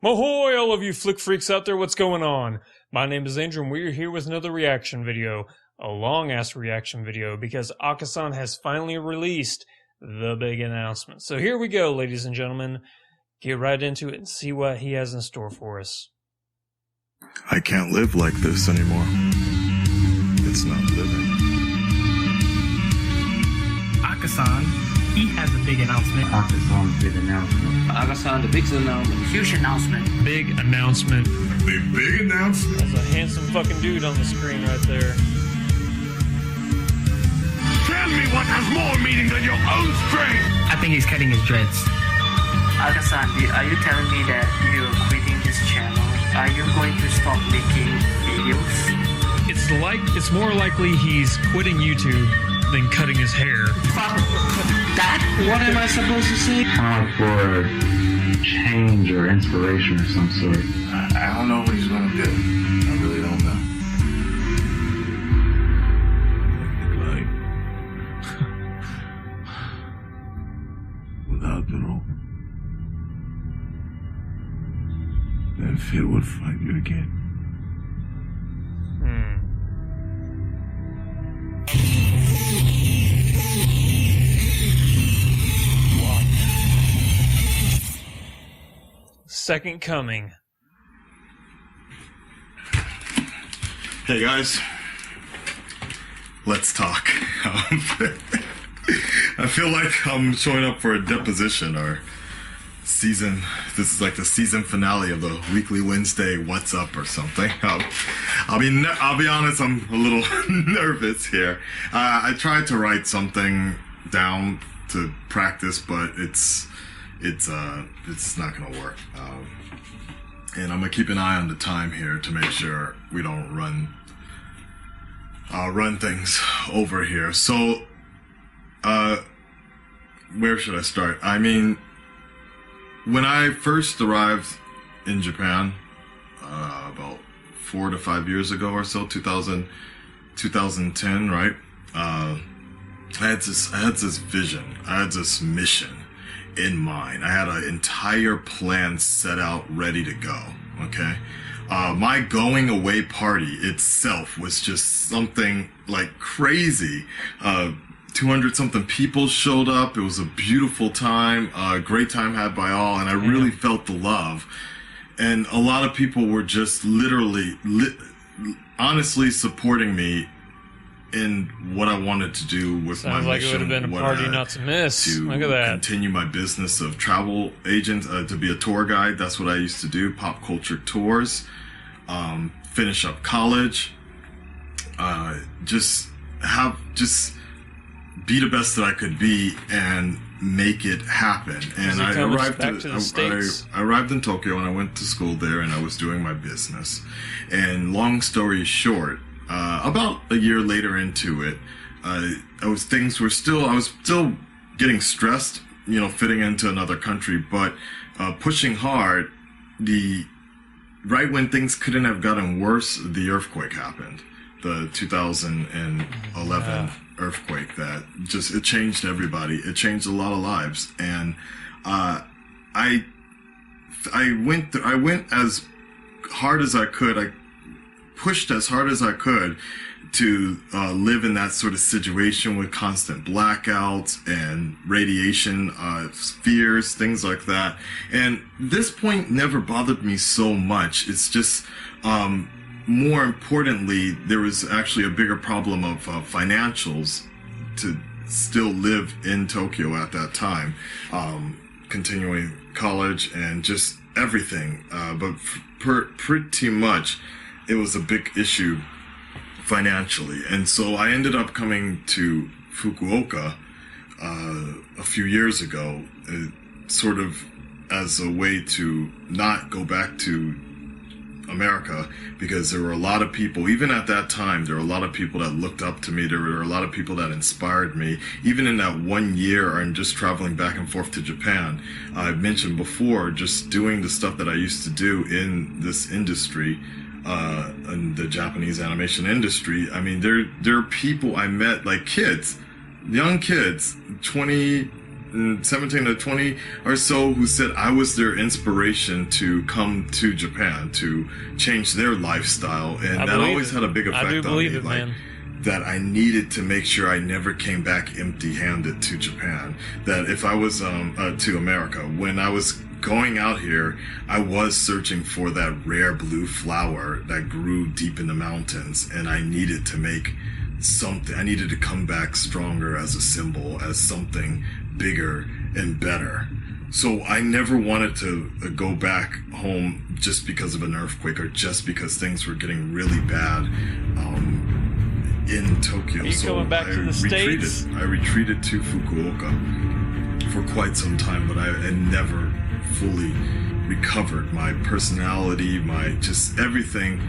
Ahoy, all of you flick freaks out there, what's going on? My name is Andrew, and we're here with another reaction video. A long-ass reaction video, because Akasan has finally released the big announcement. So here we go, ladies and gentlemen. Get right into it and see what he has in store for us. I can't live like this anymore. It's not living. Akasan, he has a big announcement. Akasan's big announcement. Akasan, the big announcement. Huge announcement. Big announcement. Big announcement. There's a handsome fucking dude on the screen right there. Tell me what has more meaning than your own strength. I think he's cutting his dreads. Akasan, are you telling me that you're quitting this channel? Are you going to stop making videos? It's more likely he's quitting YouTube than cutting his hair. That? What am I supposed to say? Time for change or inspiration or some sort. I don't know what he's gonna do. I really don't know. Like without the rope, then Phil would find you again. Second coming. Hey guys, let's talk. I feel like I'm showing up for a deposition or season. This is like the season finale of the Weekly Wednesday What's Up or something. I'll be honest, I'm a little nervous here. I tried to write something down to practice, but it's not gonna work. And I'm gonna keep an eye on the time here to make sure we don't run things over here. So, where should I start? I mean, when I first arrived in Japan, about 4 to 5 years ago or so, 2010, right? I had this vision. I had this mission in mind. I had an entire plan set out, ready to go. Okay, my going away party itself was just something like crazy. 200 something people showed up. It was a beautiful time, a great time had by all, and I really felt the love. And a lot of people were just literally, honestly supporting me in what I wanted to do with my mission. Sounds like it would have been a party not to miss. Look at that. Continue my business of travel agent, to be a tour guide. That's what I used to do, pop culture tours. Finish up college. Just be the best that I could be and make it happen. And I arrived in Tokyo and I went to school there and I was doing my business. And long story short, about a year later into it, I was still getting stressed, you know, fitting into another country, but pushing hard. Right when things couldn't have gotten worse, the earthquake happened. The 2011 earthquake that it changed everybody. It changed a lot of lives, and I went as hard as I could. I pushed as hard as I could to live in that sort of situation with constant blackouts and radiation fears, things like that. And this point never bothered me so much. It's just, more importantly, there was actually a bigger problem of financials to still live in Tokyo at that time, continuing college and just everything. But pretty much, it was a big issue financially. And so I ended up coming to Fukuoka a few years ago, sort of as a way to not go back to America, because there were a lot of people, even at that time, there were a lot of people that looked up to me. There were a lot of people that inspired me. Even in that 1 year, I'm just traveling back and forth to Japan. I've mentioned before, just doing the stuff that I used to do in this industry, in the Japanese animation industry. I mean, there are people I met, like kids, young kids, 20 17 to 20 or so who said I was their inspiration to come to Japan, to change their lifestyle. And that always had a big effect on me. I do believe it, man. That I needed to make sure I never came back empty-handed to Japan. That if I was to America, when I was going out here, I was searching for that rare blue flower that grew deep in the mountains, and I needed to make something. I needed to come back stronger as a symbol, as something bigger and better. So I never wanted to go back home just because of an earthquake or just because things were getting really bad in Tokyo. Are you going back to the States? I retreated to Fukuoka for quite some time, but I had never fully recovered my personality, my just everything.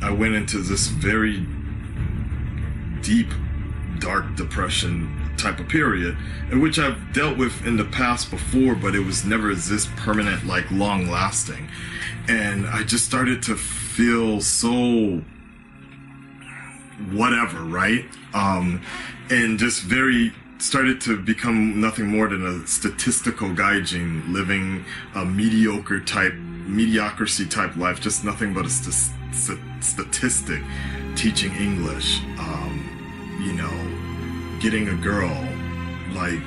I went into this very deep, dark depression type of period, in which I've dealt with in the past before, but it was never this permanent, like long lasting. And I just started to feel so whatever, right? And just very started to become nothing more than a statistical gaijin, living a mediocrity type life, just nothing but a statistic, teaching English, getting a girl. Like,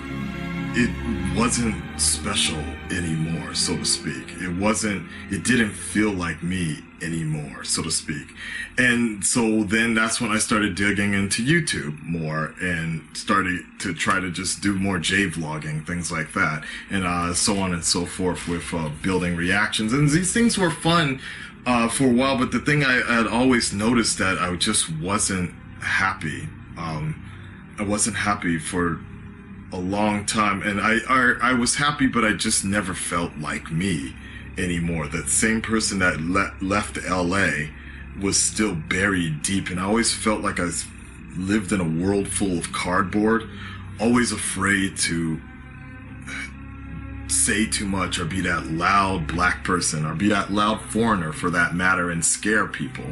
it wasn't special anymore, so to speak. It didn't feel like me anymore, so to speak. And so then that's when I started digging into YouTube more and started to try to just do more J-vlogging, things like that. And so on and so forth with building reactions. And these things were fun for a while, but the thing I had always noticed that I just wasn't happy. I wasn't happy for a long time, and I was happy, but I just never felt like me anymore. That same person that left LA was still buried deep, and I always felt like I lived in a world full of cardboard, always afraid to say too much or be that loud black person or be that loud foreigner for that matter and scare people,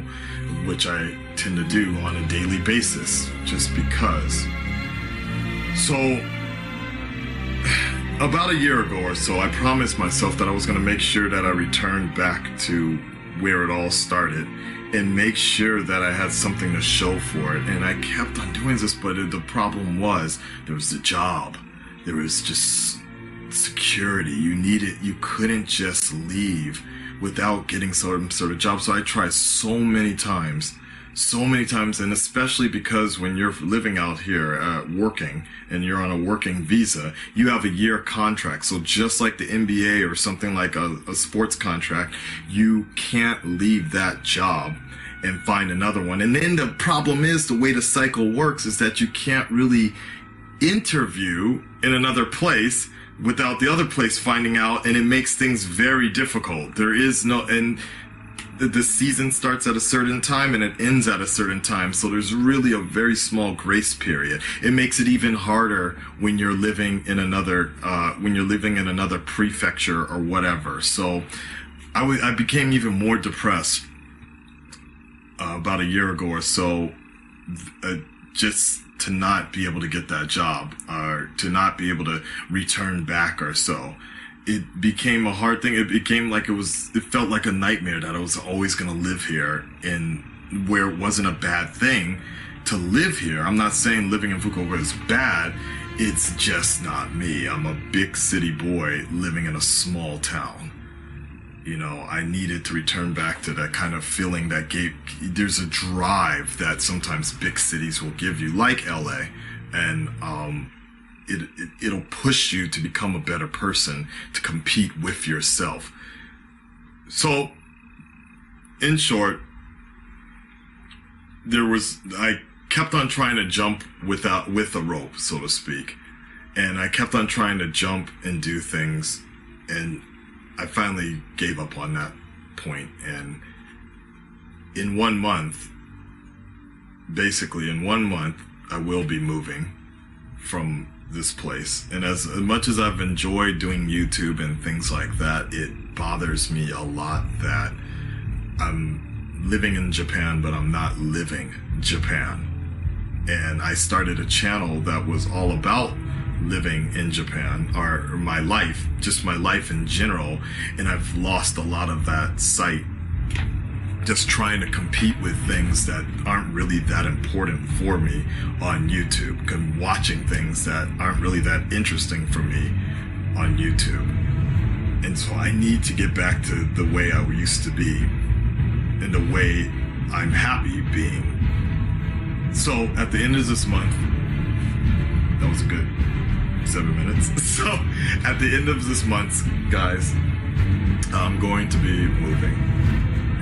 which I tend to do on a daily basis just because. So about a year ago or so, I promised myself that I was going to make sure that I returned back to where it all started and make sure that I had something to show for it. And I kept on doing this, but the problem was there was the job. There was just security. You couldn't just leave without getting some sort of job. So I tried so many times, and especially because when you're living out here working and you're on a working visa, you have a year contract. So just like the NBA or something like a sports contract, you can't leave that job and find another one. And then the problem is, the way the cycle works is that you can't really interview in another place without the other place finding out, and it makes things very difficult. There is no, and the season starts at a certain time and it ends at a certain time, so there's really a very small grace period. It makes it even harder when you're living in another prefecture or whatever. So I became even more depressed about a year ago or so, just to not be able to get that job or to not be able to return back or so. It became a hard thing. It became like it felt like a nightmare that I was always going to live here, in where it wasn't a bad thing to live here. I'm not saying living in Fukuoka is bad. It's just not me. I'm a big city boy living in a small town. I needed to return back to that kind of feeling that there's a drive that sometimes big cities will give you, like LA, and it'll push you to become a better person, to compete with yourself. So, in short, I kept on trying to jump with a rope, so to speak. And I kept on trying to jump and do things, and I finally gave up on that point. And in 1 month, I will be moving from this place. And as much as I've enjoyed doing YouTube and things like that, it bothers me a lot that I'm living in Japan, but I'm not living Japan. And I started a channel that was all about living in Japan, or my life, just my life in general, and I've lost a lot of that sight just trying to compete with things that aren't really that important for me on YouTube, and watching things that aren't really that interesting for me on YouTube. And so I need to get back to the way I used to be and the way I'm happy being. So at the end of this month, that was a good 7 minutes. So at the end of this month, guys, I'm going to be moving.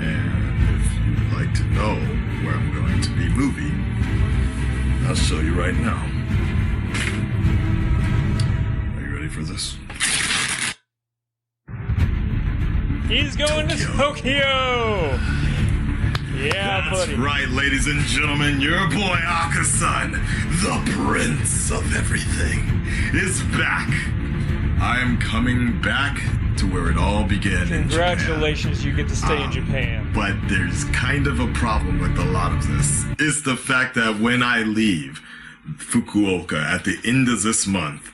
And if you'd like to know where I'm going to be moving, I'll show you right now. Are you ready for this? He's going to Tokyo! Yeah, That's buddy. right, ladies and gentlemen, your boy Akasan, the prince of everything, is back. I am coming back to where it all began. Congratulations, you get to stay in Japan. But there's kind of a problem with a lot of this. It's the fact that when I leave Fukuoka at the end of this month,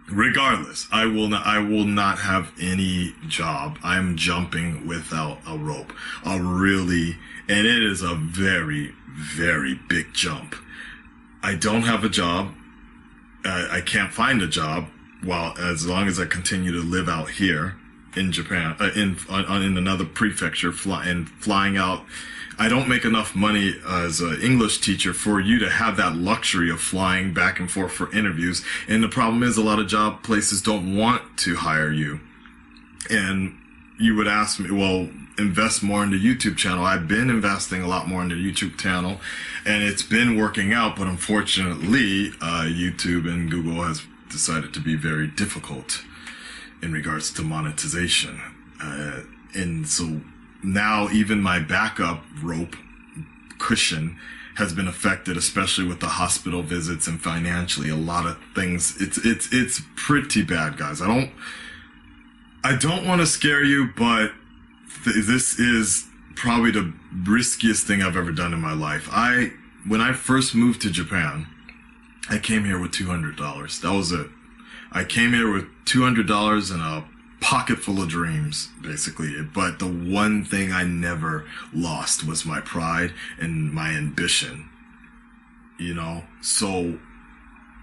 regardless, I will not have any job. I'm jumping without a rope. And it is a very, very big jump. I don't have a job. I can't find a job as long as I continue to live out here in Japan, in another prefecture, flying out. I don't make enough money as an English teacher for you to have that luxury of flying back and forth for interviews. And the problem is a lot of job places don't want to hire you. And you would ask me, well, invest more in the YouTube channel. I've been investing a lot more in the YouTube channel, and it's been working out. But unfortunately, YouTube and Google has decided to be very difficult in regards to monetization. And so now even my backup rope cushion has been affected, especially with the hospital visits and financially a lot of things. It's pretty bad, guys. I don't want to scare you, but this is probably the riskiest thing I've ever done in my life. When I first moved to Japan, I came here with $200. That was it. I came here with $200 and a pocket full of dreams, basically. But the one thing I never lost was my pride and my ambition. You know? So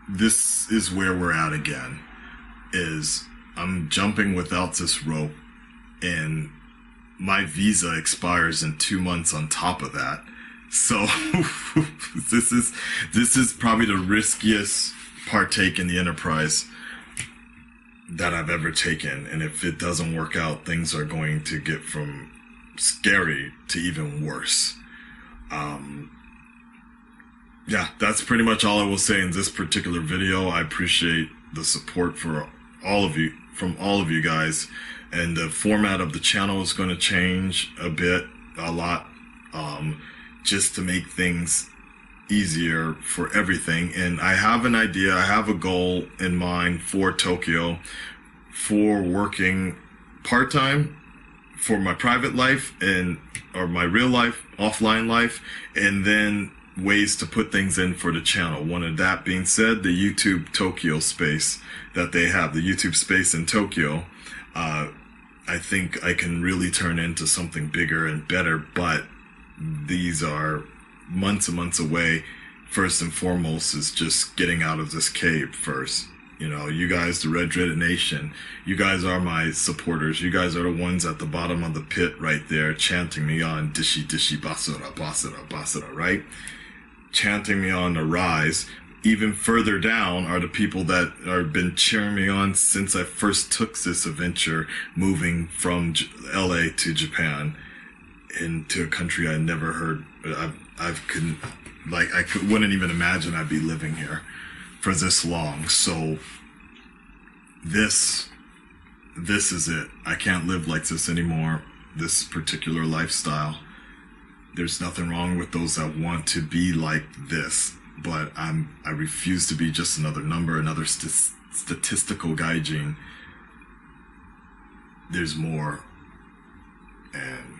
this is where we're at again. I'm jumping without this rope, and my visa expires in 2 months on top of that. So this is probably the riskiest partake in the enterprise that I've ever taken. And if it doesn't work out, things are going to get from scary to even worse. Yeah, that's pretty much all I will say in this particular video. I appreciate the support from all of you guys. And the format of the channel is going to change a lot, just to make things easier for everything. And I have an idea, I have a goal in mind for Tokyo, for working part-time for my private life or my real life, offline life, and then ways to put things in for the channel. One of that being said, the YouTube Tokyo space that they have, the YouTube space in Tokyo, I think I can really turn into something bigger and better, but these are months and months away. First and foremost is just getting out of this cave first. You know, you guys, the Red Dreaded Nation, you guys are my supporters. You guys are the ones at the bottom of the pit right there chanting me on Dishi Dishi Basura, Basura, Basura, right? Chanting me on the rise. Even further down are the people that have been cheering me on since I first took this adventure, moving from LA to Japan, into a country I never heard. Wouldn't even imagine I'd be living here for this long. So this is it. I can't live like this anymore. This particular lifestyle. There's nothing wrong with those that want to be like this. But I refuse to be just another number, another statistical gaijin. There's more, and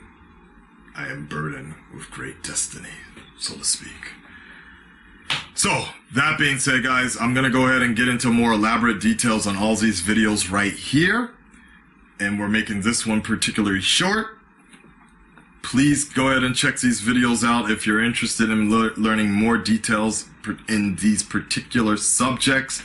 I am burdened with great destiny, so to speak. So, that being said, guys, I'm going to go ahead and get into more elaborate details on all these videos right here. And we're making this one particularly short. Please go ahead and check these videos out if you're interested in learning more details in these particular subjects.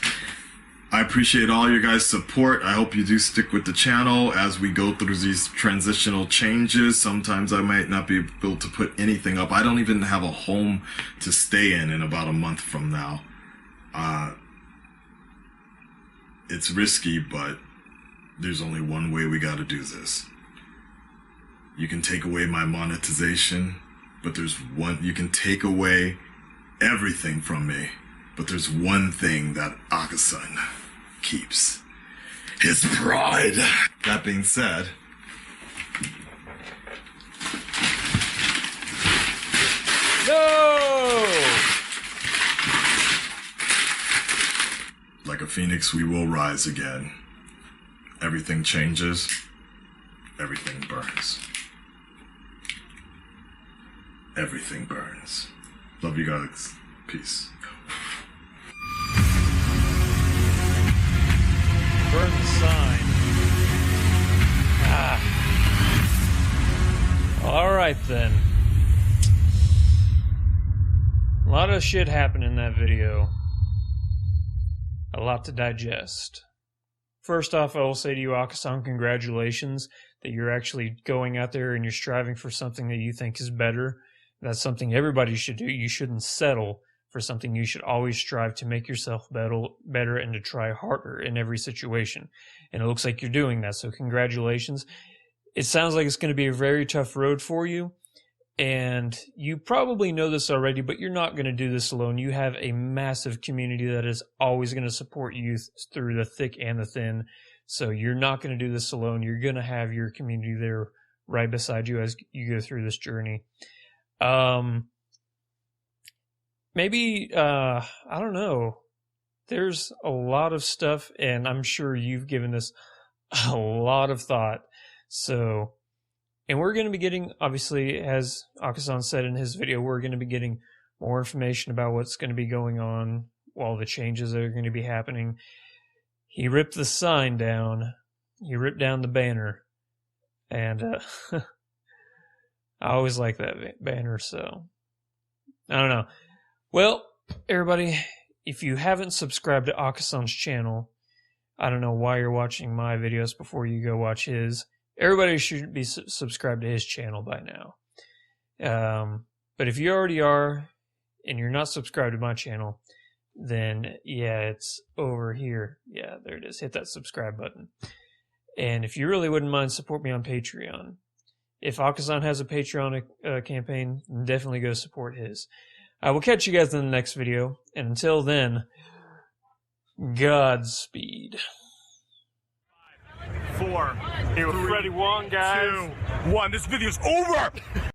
I appreciate all your guys' support. I hope you do stick with the channel as we go through these transitional changes. Sometimes I might not be able to put anything up. I don't even have a home to stay in about a month from now. It's risky, but there's only one way we got to do this. You can take away my monetization, but there's one, you can take away everything from me, but there's one thing that Akasan keeps. His pride. That being said, No! like a phoenix, we will rise again. Everything changes. Everything burns. Everything burns. Love you guys. Peace. Burn the sign. Alright then. A lot of shit happened in that video. A lot to digest. First off, I will say to you, Akasan, congratulations that you're actually going out there and you're striving for something that you think is better. That's something everybody should do. You shouldn't settle for something. You should always strive to make yourself better and to try harder in every situation. And it looks like you're doing that, so congratulations. It sounds like it's going to be a very tough road for you. And you probably know this already, but you're not going to do this alone. You have a massive community that is always going to support you through the thick and the thin. So you're not going to do this alone. You're going to have your community there right beside you as you go through this journey. Maybe, I don't know. There's a lot of stuff, and I'm sure you've given this a lot of thought. So, and we're going to be getting, obviously, as Akasan said in his video, we're going to be getting more information about what's going to be going on while the changes are going to be happening. He ripped the sign down. He ripped down the banner. And I always like that banner, so I don't know. Well, everybody, if you haven't subscribed to Akasan's channel, I don't know why you're watching my videos before you go watch his. Everybody should be subscribed to his channel by now. But if you already are and you're not subscribed to my channel, then yeah, it's over here. Yeah, there it is. Hit that subscribe button. And if you really wouldn't mind, support me on Patreon. If Akasan has a Patreon campaign, then definitely go support his. I will catch you guys in the next video. And until then, Godspeed. 4, 3, Ready, one, guys. 2, 1. This video's over!